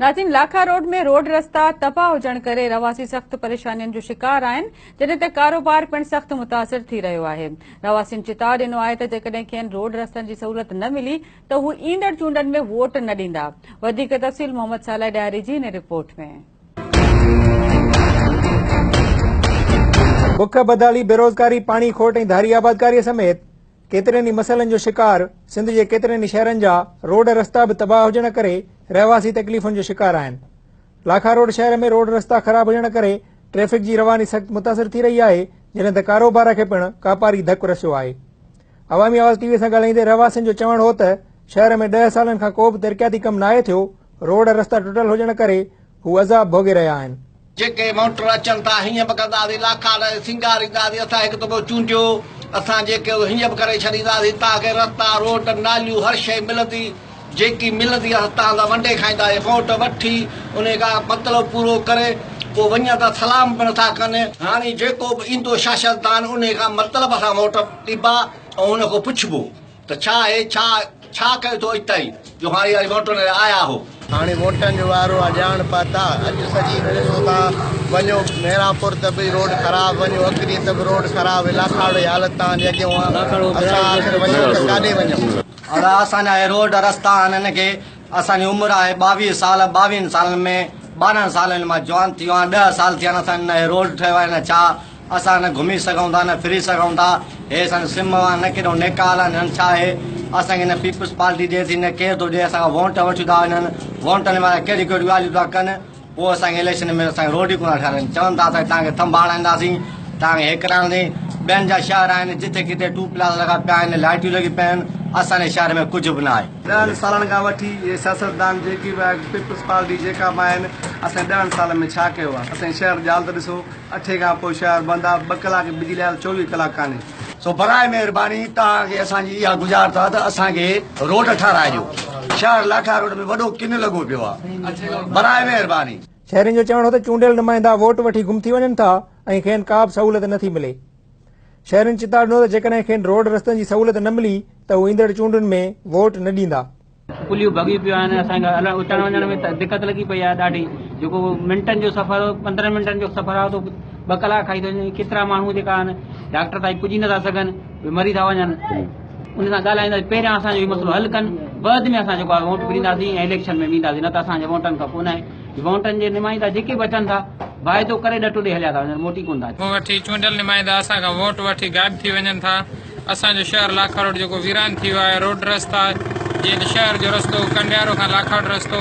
नाज़रीन, लाखा रोड में रोड रस्ता तबाह हुजण करे रवासी सख्त परेशानियुनि जो शिकार आहिनि, जॾहिं त कारोबार पिणु सख्त मुतासिर थी रहियो आहे। रवासियुनि चिताव ॾिनो आहे त जेकॾहिं खेनि रोड रस्तनि जी सहूलियत न मिली त हू ईंदड़ चूंडनि में वोट न ॾींदा। वधीक तफ़सील मोहम्मद साले ॾियारी जी इन रिपोर्ट में। बुख बदाली, बेरोज़गारी, पाणी खोट ऐं धारी आबादकारीअ समेत केतिरनि ई मसइलनि जो शिकार सिंध जे केतिरनि ई शहरनि जा रोड रस्ता बि तबाह हुजण करे रहवासी तकलीफ़ुनि जो शिकार आहिनि। लाखा रोड शहर में रोड रस्ता ख़राब हुजण करे ट्रैफ़िक जी रवानी सख़्त मुतासिर थी रही आहे, जॾहिं त कारोबार खे पिणु कापारी धकु रसियो आहे। अवामी आवाज़ टीवी सां ॻाल्हाईंदे रहवासियुनि जो चवणु हो त शहर में 10 सालनि खां को बि तरक़ियाती कमु नाहे थियो। रोड रस्ता टुटल हुजण करे हू अज़ाब भोगे रहिया आहिनि। जेके मोटर अचनि था हीअं बि कंदासीं, लाखा सिंगारींदासीं, असां हिकु दफ़ो चूंडियो, असां जेके हीअं बि करे छॾींदासीं, तव्हांखे रस्ता रोड नालियूं हर शइ मिलंदी, जेकी मिलंदी आहे तव्हां वंडे खाईंदासीं। वोट वठी उन खां मतिलबु पूरो करे पोइ वञनि था, सलाम पिणु था कनि। हाणे जेको बि ईंदो शासकदान उन खां मतिलबु असां वोट ॾिबा ऐं उन खां पुछिबो त छा आहे, छा कयो थो इताई जो हाणे वोट आया हो। हाणे वोटनि जो वारो आहे, ॼाण पाता। अॼु सॼी ॾिसो था, वञो मेरापुर त बि रोड ख़राबु, वञो अकरी त बि रोड ख़राबु, लाखा जी हालत तव्हांजी अॻियां असां आख़िर वञूं त काॾे वञूं। और असांजा रोड रस्ता आहिनि, हिन खे असांजी उमिरि आहे 22 साल। 22 सालनि में 12 सालनि मां जवान थी वियो आहियां। 10 साल थिया आहिनि असां रोड ठहियो आहे, न छा असां न घुमी सघूं था, न फिरी सघूं था। हे असांजो सिम आहे, न केॾो नेकाल आहे, न छा आहे। असांखे न पीपुल्स पार्टी ॾिए थी, न केरु थो ॾिए। असांखां वोट वठी था वञनि, वोटनि में कहिड़ी कहिड़ी ॻाल्हियूं था कनि, पोइ असांखे इलेक्शन में असांखे रोड ई कोन ठाहिनि। चवनि था असां तव्हांखे थंभाड़ाईंदासीं, तव्हांखे हे कराईंदासीं। ॿियनि जा शहर आहिनि जिते किथे टूपलास लॻा पिया आहिनि, लाइटियूं लॻी पिया आहिनि, असांजे शहर में कुझु बि न आहे। 10 सालनि खां वठी इहे सियासतदान जेकी बि आहे, पीपुल्स पार्टी जेका बि आहिनि, असां 10 सालनि में छा कयो आहे। असांजे शहर जी हालत ॾिसो, 8 खां पोइ शहर बंदि आहे, 2 कलाक बिजली आयल, 24 कलाक कान्हे। सो बराए महिरबानी तव्हांखे असांजी इहा गुज़ारिश आहे त असांखे रोड ठाराइजो। शहर लाखा रोड में वॾो किन लॻो पियो आहे, बराए महिरबानी। शहरियुनि जो चवणु हो त चूंडियल नुमाइंदा वोट वठी गुम थी वञनि था ऐं खेनि का बि सहूलियत नथी मिले। शहरियुनि चिताव ॾिनो त जेकॾहिं खेनि रोड रस्तनि जी सहूलियत न मिली त हू ईंदड़ चूंडुनि में वोट न ॾींदा। पुलियूं भॻी पियूं आहिनि, असांखे अचण वञण में दिक़त लॻी पई आहे ॾाढी। जेको मिंटनि जो सफ़र, 15 मिंटनि जो सफ़र आहे, तो 2 कलाक खाई थो वञे। केतिरा माण्हू जेका आहिनि डॉक्टर ताईं पुॼी नथा सघनि, मरी था वञनि। उन सां ॻाल्हाईंदासीं, पहिरियां असांजो इहो मसइलो हल कनि, बाद में असां जेको आहे वोट बि ॾींदासीं ऐं इलेक्शन में ॾींदासीं। न त असांजे वोटनि खां कोन आहे। वोटनि जे नुमाइंदा जेके बि अचनि था, वाइदो करे ॾटो ॾे हलिया था वञनि, मोटी कोन था वठी। चूंडियल नुमाइंदा असांखां वोट वठी गायब थी वञनि था। असांजो शहर लाखा रोड जेको वीरान थी वियो आहे, रोड रस्ता जीअं शहर जो रस्तो कंडियारो खां लाखा रोड रस्तो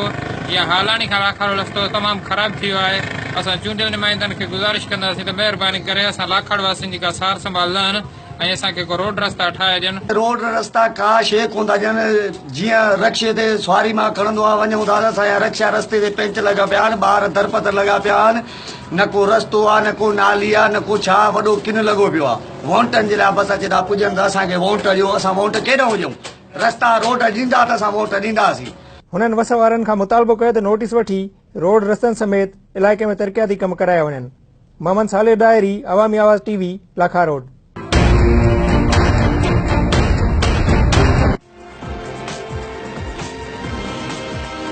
या हालानी खां लाखा रोड रस्तो तमामु ख़राबु थी वियो आहे। असां चूंडियल नुमाइंदनि खे गुज़ारिश कंदासीं त महिरबानी करे असां लाखा वासियुनि जी का सार संभाल लहनि ऐं असांखे को रोड रस्ता ठाहे ॾियनि। रोड रस्ता का शइ कोन था ॾियनि। जीअं रक्शे ते सवारी मां खणंदो आहे, वञूं था असांजा रक्षा रस्ते ते पेंच लॻा पिया आहिनि, ॿार दरपतर लॻा पिया आहिनि, न को रस्तो आहे, न को नाली आहे, न को छा, वॾो किन लॻो पियो आहे। वोटनि जे लाइ बसि अचे था पुॼनि त असांखे वोट ॾियो। असां वोट केॾो हुजूं, रस्ता रोड ॾींदा त असां वोट ॾींदासीं। हुननि वस वारनि खां मुतालबो कयो त नोटिस वठी रोड रस्तनि समेत इलाइक़े में तरक़ियाती कम कराया वञनि। मोहम्मद साले ॾायरी, अवामी आवाज़ टीवी, लाखा रोड।